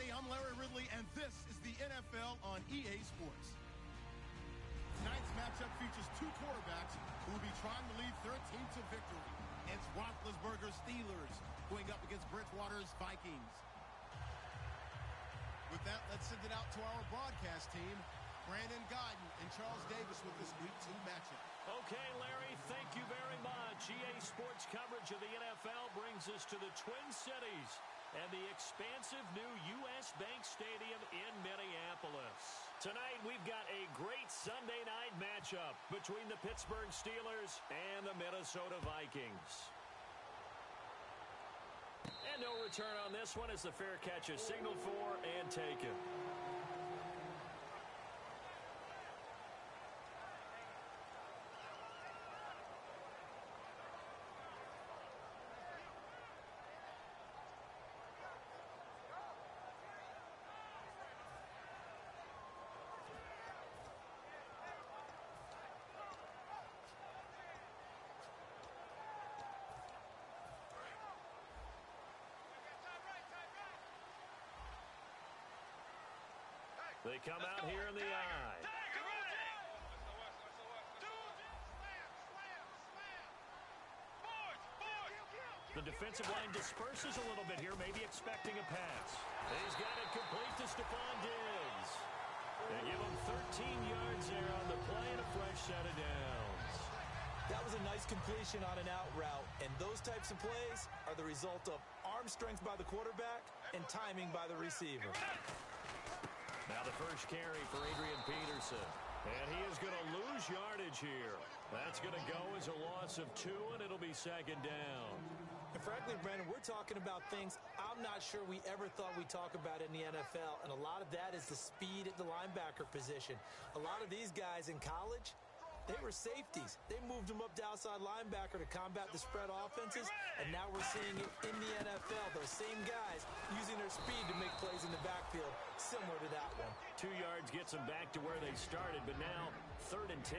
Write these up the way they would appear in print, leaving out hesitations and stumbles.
Hey, I'm Larry Ridley, and this is the NFL on EA Sports. Tonight's matchup features two quarterbacks who will be trying to lead their team to victory. It's Roethlisberger's Steelers going up against Bridgewater's Vikings. With that, let's send it out to our broadcast team. Brandon Guyton and Charles Davis with this Week 2 matchup. Okay, Larry, thank you very much. EA Sports coverage of the NFL brings us to the Twin Cities and the expansive new U.S. Bank Stadium in Minneapolis. Tonight, we've got a great Sunday night matchup between the Pittsburgh Steelers and the Minnesota Vikings. And no return on this one as the fair catch is signaled for and taken. They come out here in the eye. The defensive line disperses a little bit here, maybe expecting a pass. He's got it complete to Stephon Diggs. They give him 13 yards there on the play and a fresh set of downs. That was a nice completion on an out route, and those types of plays are the result of arm strength by the quarterback and timing by the receiver. Now the first carry for Adrian Peterson. And he is going to lose yardage here. That's going to go as a loss of 2, and it'll be second down. And frankly, Brandon, we're talking about things I'm not sure we ever thought we'd talk about in the NFL, and a lot of that is the speed at the linebacker position. A lot of these guys in college, they were safeties. They moved them up to outside linebacker to combat the spread offenses, and now we're seeing it in the NFL. Those same guys using their speed to make plays in the backfield, similar to that one. 2 yards gets them back to where they started, but now 3rd and 10.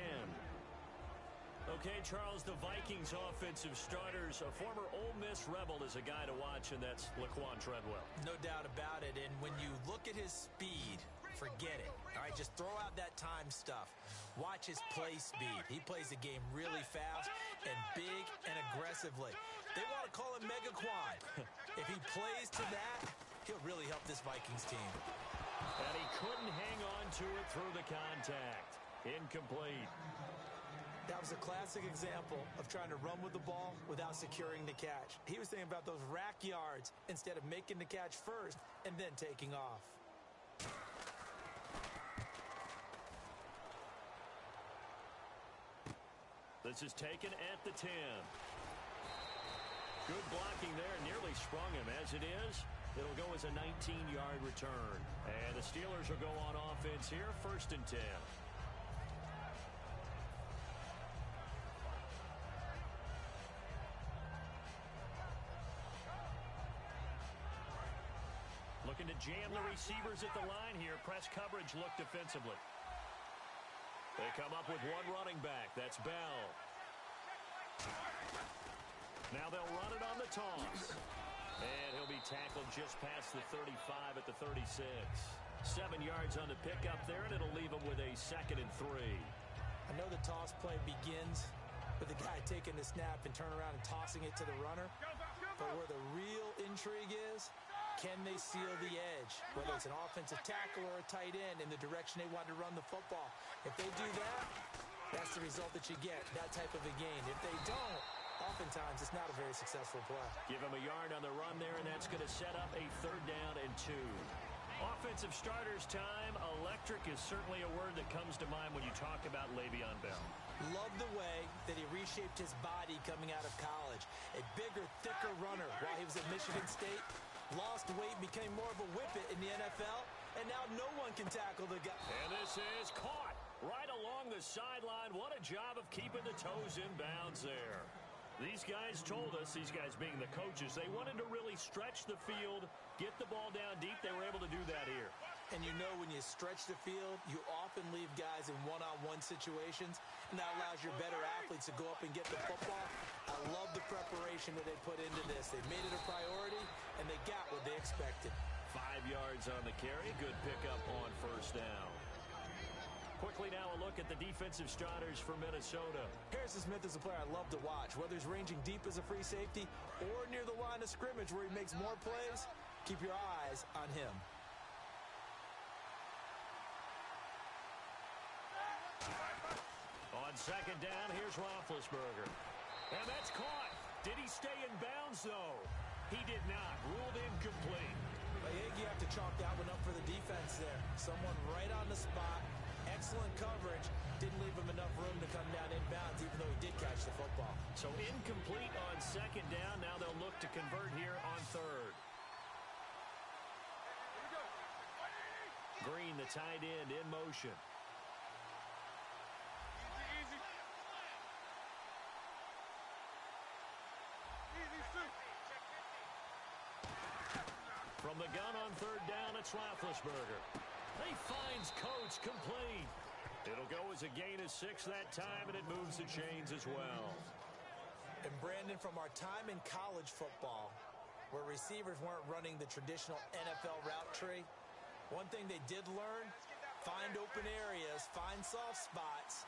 Okay, Charles, the Vikings offensive starters, a former Ole Miss Rebel is a guy to watch, and that's Laquan Treadwell. No doubt about it, and when you look at his speed, forget it. All right, just throw out that time stuff. Watch his play speed. He plays the game really fast and big and aggressively. They want to call him Megaquan. If he plays to that, he'll really help this Vikings team. And he couldn't hang on to it through the contact. Incomplete. That was a classic example of trying to run with the ball without securing the catch. He was thinking about those rack yards instead of making the catch first and then taking off. This is taken at the 10. Good blocking there. Nearly sprung him. As it is, it'll go as a 19-yard return. And the Steelers will go on offense here, 1st and 10. Looking to jam the receivers at the line here. Press coverage look defensively. They come up with one running back. That's Bell. Now they'll run it on the toss. And he'll be tackled just past the 35 at the 36. 7 yards on the pickup there, and it'll leave him with a 2nd and 3. I know the toss play begins with the guy taking the snap and turn around and tossing it to the runner. But where the real intrigue is, can they seal the edge? Whether it's an offensive tackle or a tight end in the direction they want to run the football. If they do that, that's the result that you get, that type of a gain. If they don't, oftentimes it's not a very successful play. Give him a yard on the run there, and that's going to set up a 3rd down and 2. Offensive starters time. Electric is certainly a word that comes to mind when you talk about Le'Veon Bell. Love the way that he reshaped his body coming out of college. A bigger, thicker runner while he was at Michigan State. Lost weight, became more of a whippet in the NFL, and now no one can tackle the guy. And this is caught right along the sideline. What a job of keeping the toes in bounds there. These guys told us, these guys being the coaches, they wanted to really stretch the field, get the ball down deep. They were able to do that here. And you know when you stretch the field, you often leave guys in one-on-one situations, and that allows your better athletes to go up and get the football. I love the preparation that they put into this. They made it a priority, and they got what they expected. 5 yards on the carry. Good pickup on first down. Quickly now a look at the defensive starters for Minnesota. Harrison Smith is a player I love to watch. Whether he's ranging deep as a free safety or near the line of scrimmage where he makes more plays, keep your eyes on him. On second down, here's Roethlisberger. And that's caught. Did he stay in bounds, though? He did not. Ruled incomplete. I think you have to chalk that one up for the defense there. Someone right on the spot. Excellent coverage. Didn't leave him enough room to come down inbounds, even though he did catch the football. So incomplete on second down. Now they'll look to convert here on third. Green, the tight end, in motion. From the gun on third down, it's Roethlisberger. He finds Coates complete. It'll go as a gain of 6 that time, and it moves the chains as well. And Brandon, from our time in college football, where receivers weren't running the traditional NFL route tree, one thing they did learn, find open areas, find soft spots,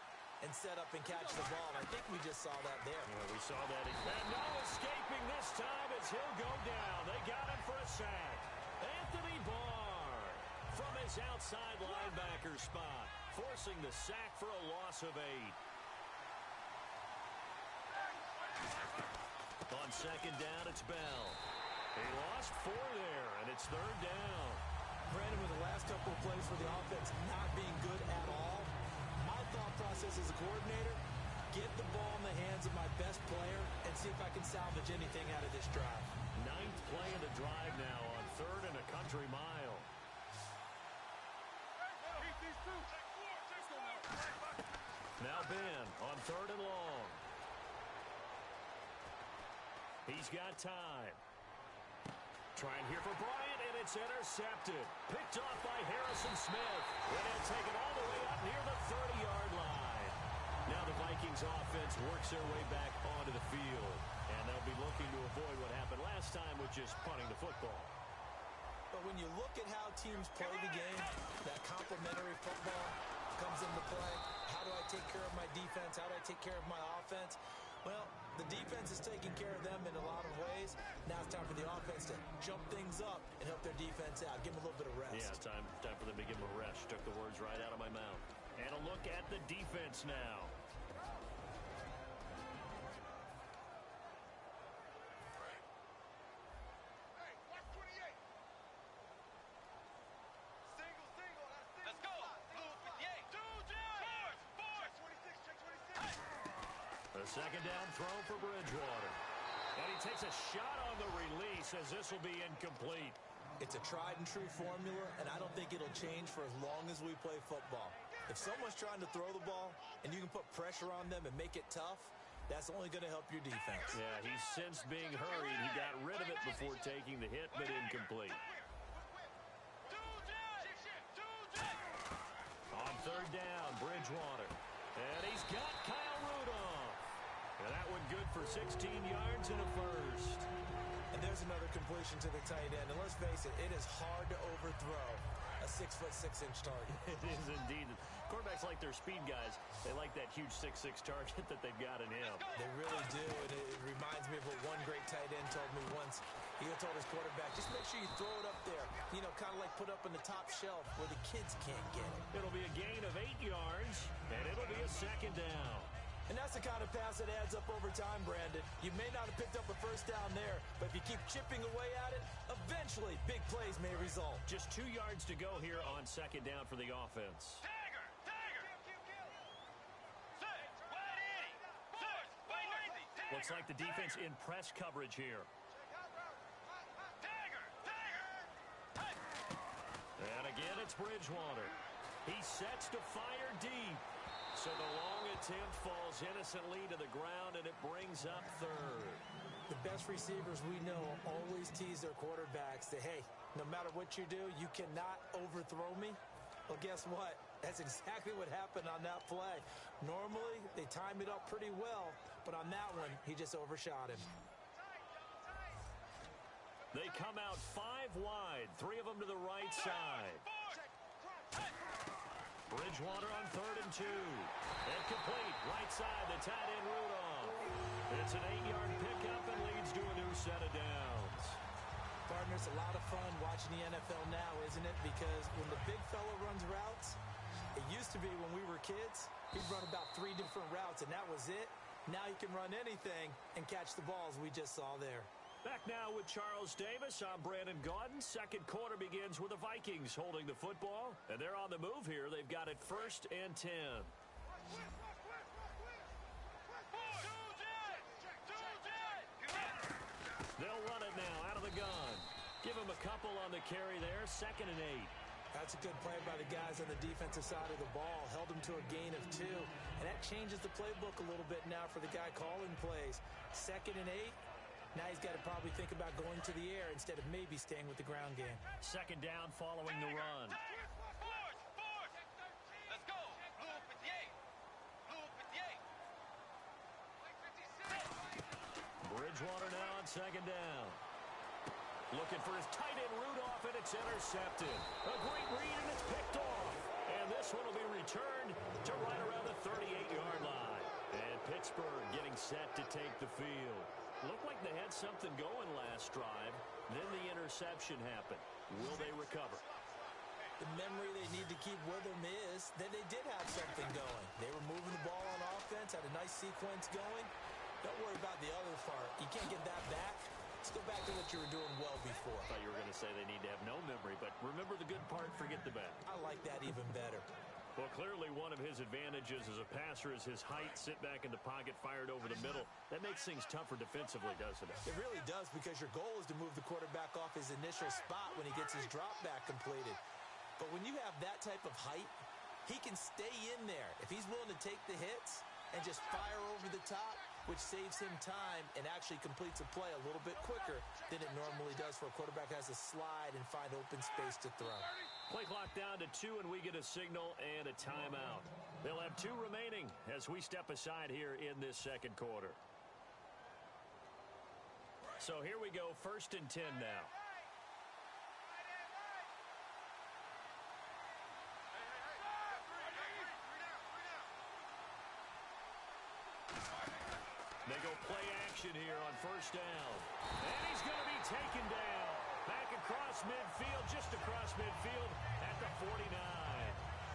and set up and catch the ball. And I think we just saw that there. Yeah, we saw that. And no escaping this time as he'll go down. They got him for a sack. Anthony Barr from his outside linebacker spot, forcing the sack for a loss of 8. On second down, it's Bell. He lost 4 there, and it's third down. Brandon, with the last couple of plays for the offense not being good at all, my thought process as a coordinator, get the ball in the hands of my best player and see if I can salvage anything out of this drive. 9th play of the drive now on third and a country mile. Now Ben on third and long. He's got time. Trying here for Bryant, and it's intercepted. Picked off by Harrison Smith. And he'll take it all the way up near the 30-yard line. Now the Vikings offense works their way back onto the field. And they'll be looking to avoid what happened last time with just punting the football. But when you look at how teams play the game, that complementary football comes into play. How do I take care of my defense? How do I take care of my offense? Well, the defense is taking care of them in a lot of ways. Now it's time for the offense to jump things up and help their defense out. Give them a little bit of rest. Yeah, time for them to give them a rest. Took the words right out of my mouth. And a look at the defense now. Second down throw for Bridgewater. And he takes a shot on the release as this will be incomplete. It's a tried and true formula, and I don't think it'll change for as long as we play football. If someone's trying to throw the ball and you can put pressure on them and make it tough, that's only going to help your defense. Yeah, he's sensed being hurried. He got rid of it before taking the hit, but incomplete. On third down, Bridgewater. And he's got Kyle Rudolph. And that one good for 16 yards and a first. And there's another completion to the tight end. And let's face it, it is hard to overthrow a 6'6" target. It is indeed. Quarterbacks like their speed guys. They like that huge 6'6" target that they've got in him. They really do. And it reminds me of what one great tight end told me once. He told his quarterback, just make sure you throw it up there. You know, kind of like put up in the top shelf where the kids can't get it. It'll be a gain of 8 yards, and it'll be a second down. And that's the kind of pass that adds up over time, Brandon. You may not have picked up a first down there, but if you keep chipping away at it, eventually big plays may result. Just 2 yards to go here on second down for the offense. Looks like the defense in press coverage here. And again, it's Bridgewater. He sets to fire deep. So the long attempt falls innocently to the ground, and it brings up third. The best receivers we know always tease their quarterbacks that, hey, no matter what you do, you cannot overthrow me. Well, guess what? That's exactly what happened on that play. Normally, they time it up pretty well, but on that one, he just overshot him. They come out 5 wide, 3 of them to the right side. Bridgewater on 3rd and 2. Incomplete, right side, the tight end Rudolph. It's an 8-yard pickup and leads to a new set of downs. Partner, it's a lot of fun watching the NFL now, isn't it? Because when the big fella runs routes, it used to be when we were kids, he'd run about 3 different routes, and that was it. Now he can run anything and catch the balls we just saw there. Back now with Charles Davis. I'm Brandon Gaudin. Second quarter begins with the Vikings holding the football, and they're on the move here. They've got it 1st and 10. They'll run it now out of the gun. Give him a couple on the carry there. 2nd and 8. That's a good play by the guys on the defensive side of the ball. Held him to a gain of 2. And that changes the playbook a little bit now for the guy calling plays. 2nd and 8. Now he's got to probably think about going to the air instead of maybe staying with the ground game. 2nd down following the run. Let's go. Blue 58. Blue 58. Bridgewater now on 2nd down. Looking for his tight end Rudolph, and it's intercepted. A great read, and it's picked off. And this one will be returned to right around the 38-yard line. And Pittsburgh getting set to take the field. Looked like they had something going last drive. Then the interception happened. Will they recover? The memory they need to keep with them is that they did have something going. They were moving the ball on offense, had a nice sequence going. Don't worry about the other part. You can't get that back. Let's go back to what you were doing well before. I thought you were going to say they need to have no memory, but remember the good part, forget the bad. I like that even better. Well, clearly one of his advantages as a passer is his height. Sit back in the pocket, fired over the middle. That makes things tougher defensively, doesn't it? It really does, because your goal is to move the quarterback off his initial spot when he gets his drop back completed. But when you have that type of height, he can stay in there. If he's willing to take the hits and just fire over the top, which saves him time and actually completes a play a little bit quicker than it normally does for a quarterback has to slide and find open space to throw. Play clock down to 2, and we get a signal and a timeout. They'll have 2 remaining as we step aside here in this second quarter. So here we go, 1st and 10 now. They go play action here on 1st down. And he's going to be taken down. Back across midfield, just across midfield at the 49.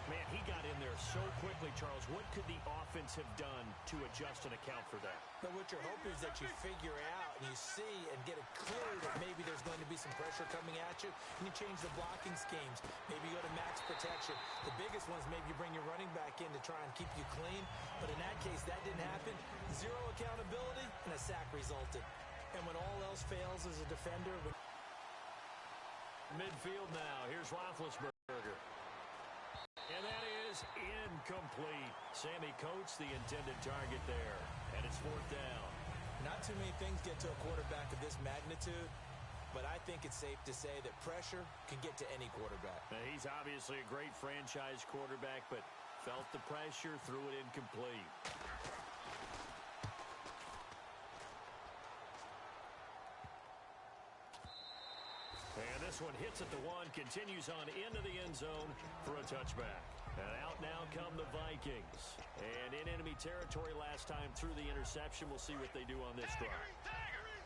Man, he got in there so quickly, Charles. What could the offense have done to adjust and account for that? But what you're hoping is that you figure out and you see and get it clear that maybe there's going to be some pressure coming at you, and you change the blocking schemes. Maybe you go to max protection. The biggest one is maybe you bring your running back in to try and keep you clean. But in that case, that didn't happen. 0 accountability, and a sack resulted. And when all else fails as a defender... Midfield now. Here's Roethlisberger. And that is incomplete. Sammy Coates, the intended target there. And it's 4th down. Not too many things get to a quarterback of this magnitude, but I think it's safe to say that pressure can get to any quarterback. Now, he's obviously a great franchise quarterback, but felt the pressure, threw it incomplete. And this one hits at the 1, continues on into the end zone for a touchback. And out now come the Vikings. And in enemy territory last time through the interception. We'll see what they do on this drive.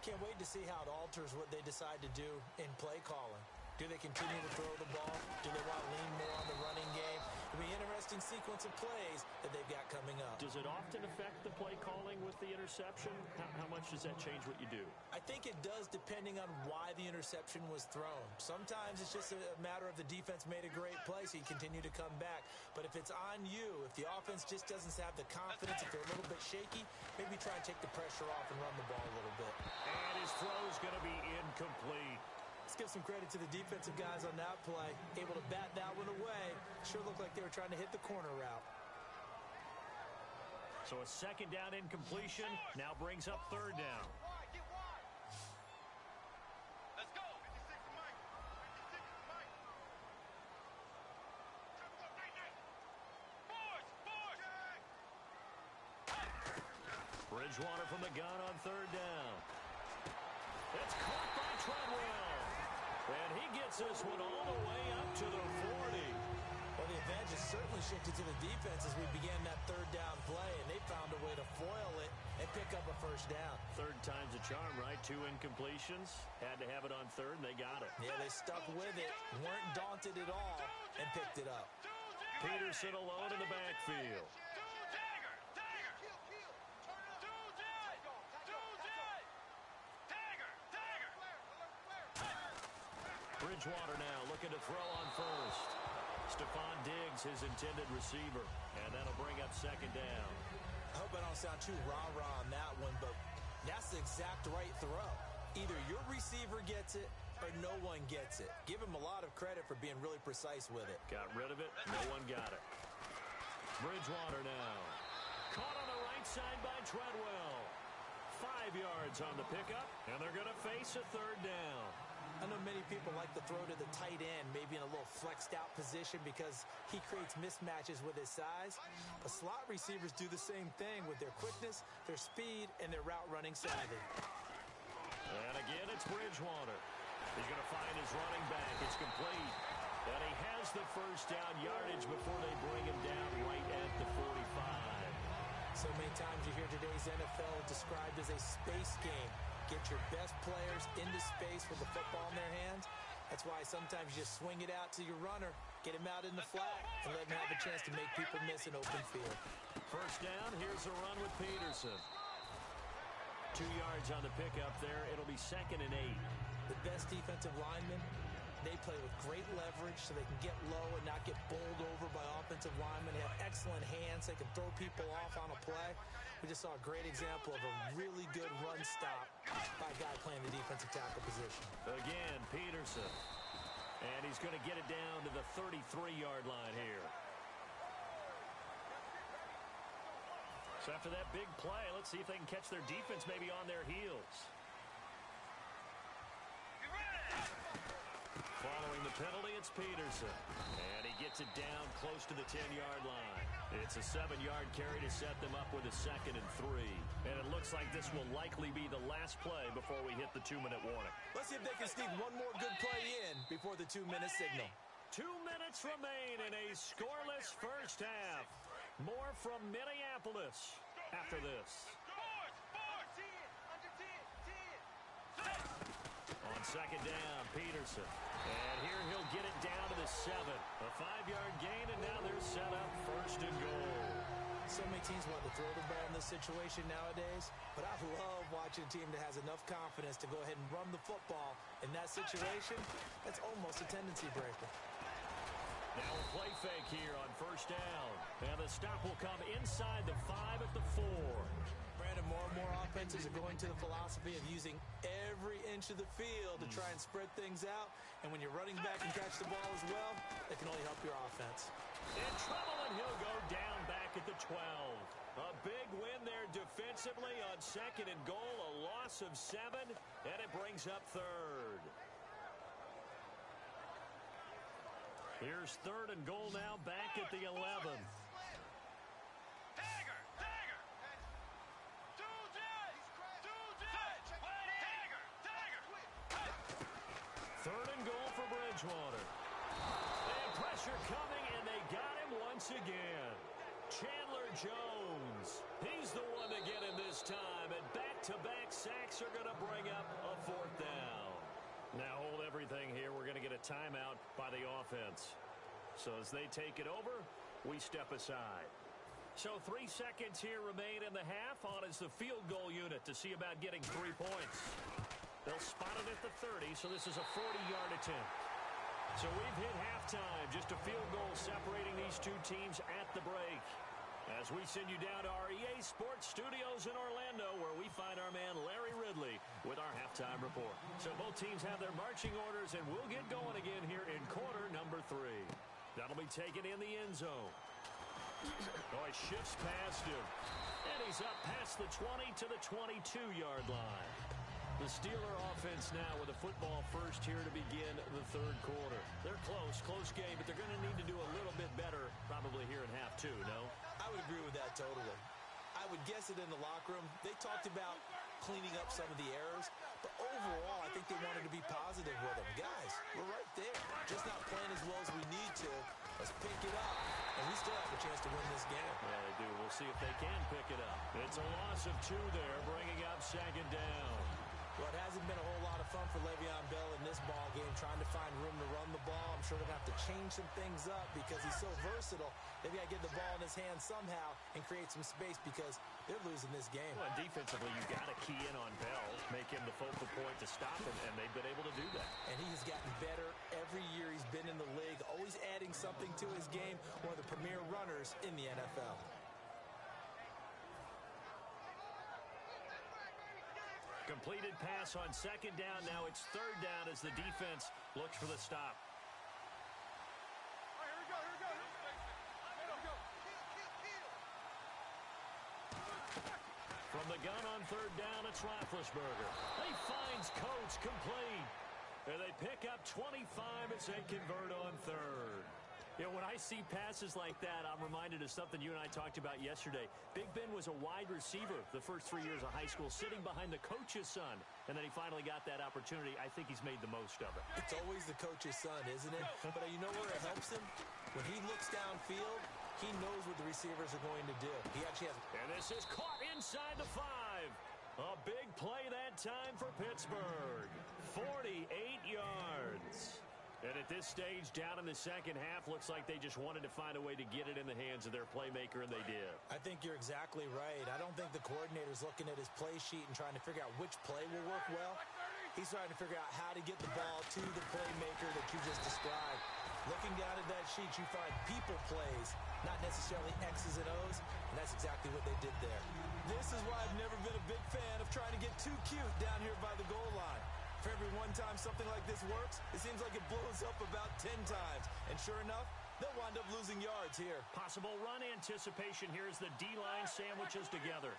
Can't wait to see how it alters what they decide to do in play calling. Do they continue to throw the ball? Do they want to lean more on the running game? It'll be an interesting sequence of plays that they've got coming up. Does it often affect the play calling with the interception? How much does that change what you do? I think it does, depending on why the interception was thrown. Sometimes it's just a matter of the defense made a great play, so you continue to come back. But if it's on you, if the offense just doesn't have the confidence, if they're a little bit shaky, maybe try and take the pressure off and run the ball a little bit. And his throw is going to be incomplete. Let's give some credit to the defensive guys on that play. Able to bat that one away. Sure looked like they were trying to hit the corner route. So a 2nd down incompletion now brings up 3rd down. Let's go. Bridgewater from the gun on 3rd down. It's caught by Treadwell. And he gets this one all the way up to the 40. Well, the advantage has certainly shifted to the defense as we began that third down play, and they found a way to foil it and pick up a first down. Third time's a charm, right? 2 incompletions. Had to have it on third, and they got it. Yeah, they stuck with it, weren't daunted at all, and picked it up. Peterson alone in the backfield. Bridgewater now looking to throw on first. Stephon Diggs, his intended receiver, and that'll bring up second down. I hope I don't sound too rah-rah on that one, but that's the exact right throw. Either your receiver gets it or no one gets it. Give him a lot of credit for being really precise with it. Got rid of it. No one got it. Bridgewater now. Caught on the right side by Treadwell. 5 yards on the pickup, and they're going to face a third down. I know many people like to throw to the tight end, maybe in a little flexed out position because he creates mismatches with his size. But slot receivers do the same thing with their quickness, their speed, and their route running savvy. And again, it's Bridgewater. He's going to find his running back. It's complete. And he has the first down yardage before they bring him down right at the 45. So many times you hear today's NFL described as a space game. Get your best players into space with the football in their hands. That's why sometimes you just swing it out to your runner, get him out in the flat, and let him have a chance to make people miss an open field. First down, here's a run with Peterson. 2 yards on the pickup there. It'll be 2nd and 8. The best defensive linemen, they play with great leverage so they can get low and not get bowled over by offensive linemen. They have excellent hands. They can throw people off on a play. We just saw a great example of a really good run stop by a guy playing the defensive tackle position. Again, Peterson. And he's going to get it down to the 33-yard line here. So after that big play, let's see if they can catch their defense maybe on their heels. Following the penalty, it's Peterson. And he gets it down close to the 10-yard line. It's a 7-yard carry to set them up with a 2nd and 3. And it looks like this will likely be the last play before we hit the 2-minute warning. Let's see if they can sneak one more good play in before the 2-minute signal. 2 minutes remain in a scoreless first half. More from Minneapolis after this. On second down, Peterson. And here he'll get it down to the 7. A 5-yard gain, and now they're set up 1st and goal. So many teams want to throw the ball in this situation nowadays, but I love watching a team that has enough confidence to go ahead and run the football. In that situation, that's almost a tendency breaker. Now a play fake here on first down. And the stop will come inside the 5 at the 4. Brandon, more and more offenses are going to the philosophy of using every inch of the field to try and spread things out. And when your running back can catch the ball as well, it can only help your offense. In trouble, and he'll go down back at the 12. A big win there defensively on 2nd and goal. A loss of 7, and it brings up 3rd. Here's 3rd and goal now, back at the 11. Third and goal for Bridgewater. And pressure coming, and they got him once again. Chandler Jones. He's the one to get him this time, and back-to-back sacks are going to bring up a 4th down. Now hold everything here. We're going to get a timeout by the offense. So as they take it over, we step aside. So 3 seconds here remain in the half. On is the field goal unit to see about getting 3 points. They'll spot it at the 30, so this is a 40-yard attempt. So we've hit halftime, just a field goal separating these two teams at the break. As we send you down to our EA Sports Studios in Orlando, where we find our man Larry Ridley with our halftime report. So both teams have their marching orders, and we'll get going again here in quarter number 3. That'll be taken in the end zone. Oh, he shifts past him. And he's up past the 20 to the 22-yard line. The Steeler offense now with a football first here to begin the 3rd quarter. They're close game, but they're going to need to do a little bit better probably here in half 2, no? I would agree with that totally. I would guess it in the locker room. They talked about cleaning up some of the errors, But overall, I think they wanted to be positive with him. Guys, we're right there. Just not playing as well as we need to. Let's pick it up. And we still have a chance to win this game. Yeah, they do. We'll see if they can pick it up. It's a loss of 2 there, bringing up 2nd down. Well, it hasn't been a whole lot of fun for Le'Veon Bell in this ball game, trying to find room to run the ball. I'm sure they're going to have to change some things up because he's so versatile. They've got to get the ball in his hands somehow and create some space because they're losing this game. Well, defensively, you've got to key in on Bell, make him the focal point to stop him, and they've been able to do that. And he has gotten better every year he's been in the league, always adding something to his game, one of the premier runners in the NFL. Completed pass on 2nd down. Now it's 3rd down as the defense looks for the stop. Here we go. From the gun on 3rd down, it's Roethlisberger. He finds Coates complete. And they pick up 25 as they convert on 3rd. You know, when I see passes like that, I'm reminded of something you and I talked about yesterday. Big Ben was a wide receiver the first 3 years of high school, sitting behind the coach's son. And then he finally got that opportunity. I think he's made the most of it. It's always the coach's son, isn't it? But you know where it helps him? When he looks downfield, he knows what the receivers are going to do. He actually has... And this is caught inside the 5. A big play that time for Pittsburgh. 48 yards. And at this stage, down in the 2nd half, looks like they just wanted to find a way to get it in the hands of their playmaker, and they did. I think you're exactly right. I don't think the coordinator's looking at his play sheet and trying to figure out which play will work well. He's trying to figure out how to get the ball to the playmaker that you just described. Looking down at that sheet, you find people plays, not necessarily X's and O's, and that's exactly what they did there. This is why I've never been a big fan of trying to get too cute down here by the goal line. For every one time something like this works, it seems like it blows up about 10 times. And sure enough, they'll wind up losing yards here. Possible run anticipation here as the D-line sandwiches together.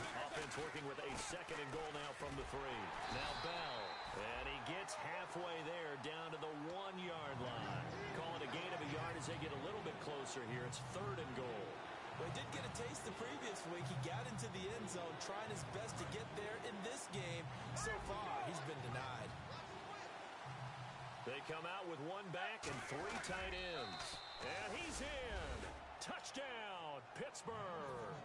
Offense working with a 2nd and goal now from the 3. Now Bell, and he gets halfway there down to the 1-yard line. Call it a gain of a yard as they get a little bit closer here. It's 3rd and goal. Well, he did get a taste the previous week. He got into the end zone, trying his best to get there in this game. So far, he's been denied. They come out with 1 back and 3 tight ends. And he's in. Touchdown, Pittsburgh.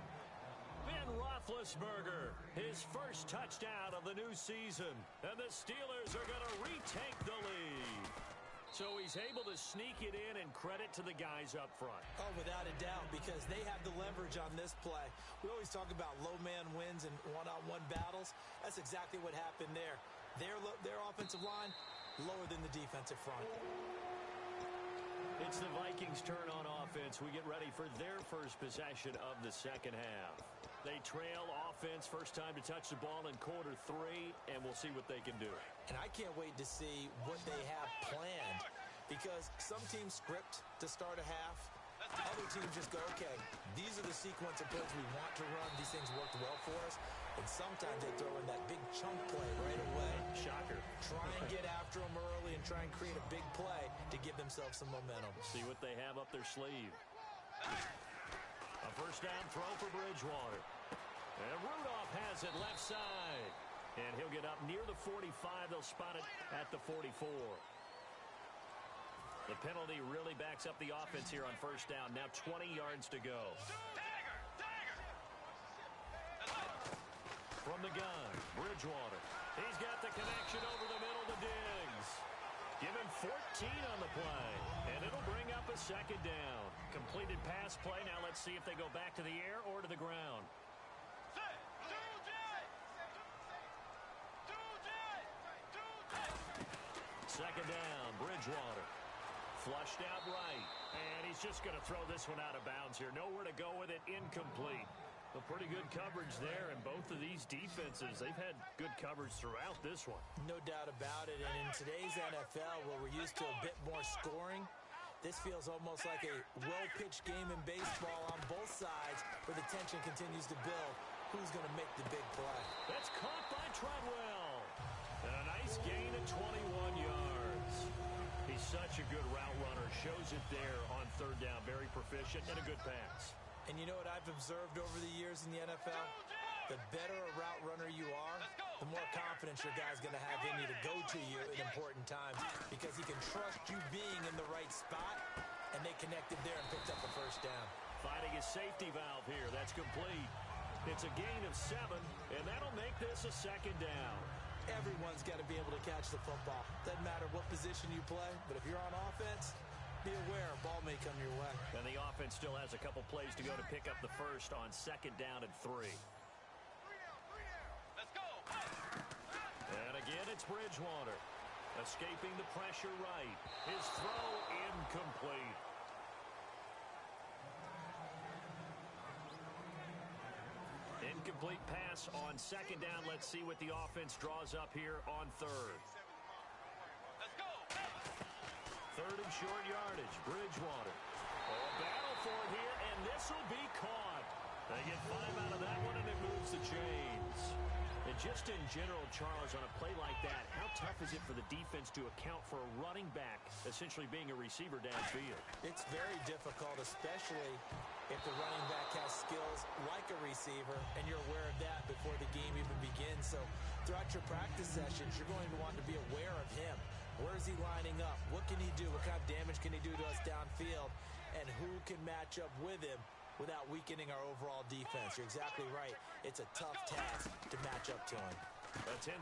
Ben Roethlisberger, his first touchdown of the new season. And the Steelers are going to retake the lead. So he's able to sneak it in, and credit to the guys up front. Oh, without a doubt, because they have the leverage on this play. We always talk about low man wins and one-on-one battles. That's exactly what happened there. Their offensive line, lower than the defensive front. It's the Vikings' turn on offense. We get ready for their first possession of the 2nd half. They trail offense, first time to touch the ball in quarter 3, and we'll see what they can do. And I can't wait to see what they have planned, because some teams script to start a half. Other teams just go, okay, these are the sequence of plays we want to run. These things worked well for us. And sometimes they throw in that big chunk play right away. Shocker. Try and get after them early and try and create a big play to give themselves some momentum. See what they have up their sleeve. A first down throw for Bridgewater. And Rudolph has it left side. And he'll get up near the 45. They'll spot it at the 44. The penalty really backs up the offense here on first down. Now 20 yards to go. From the gun, Bridgewater. He's got the connection over the middle to Diggs. Give him 14 on the play. And it'll bring up a 2nd down. Completed pass play. Now let's see if they go back to the air or to the ground. 2nd down, Bridgewater. Flushed out right. And he's just going to throw this one out of bounds here. Nowhere to go with it. Incomplete. A pretty good coverage there, and both of these defenses, they've had good coverage throughout this one. No doubt about it, and in today's NFL, where we're used to a bit more scoring, this feels almost like a well-pitched game in baseball on both sides, where the tension continues to build. Who's going to make the big play? That's caught by Treadwell. And a nice gain of 21 yards. He's such a good route runner. Shows it there on 3rd down. Very proficient and a good pass. And you know what I've observed over the years in the NFL? The better a route runner you are, the more confidence your guy's going to have in you to go to you in important times because he can trust you being in the right spot, and they connected there and picked up a first down. Finding a safety valve here. That's complete. It's a gain of 7, and that'll make this a second down. Everyone's got to be able to catch the football. Doesn't matter what position you play, but if you're on offense, be aware a ball may come your way. And the offense still has a couple plays to go to pick up the first on second down and 3. Let's go. And again, it's Bridgewater. Escaping the pressure right. His throw incomplete. Incomplete pass on second down. Let's see what the offense draws up here on third. Let's go. Third and short yardage. Bridgewater. Oh, battle for it here, and this will be caught. They get 5 out of that one, and it moves the chains. And just in general, Charles, on a play like that, how tough is it for the defense to account for a running back essentially being a receiver downfield? It's very difficult, especially if the running back has skills like a receiver, and you're aware of that before the game even begins. So throughout your practice sessions, you're going to want to be aware of him. Where is he lining up? What can he do? What kind of damage can he do to us downfield? And who can match up with him without weakening our overall defense? You're exactly right. It's a tough task to match up to him. A 10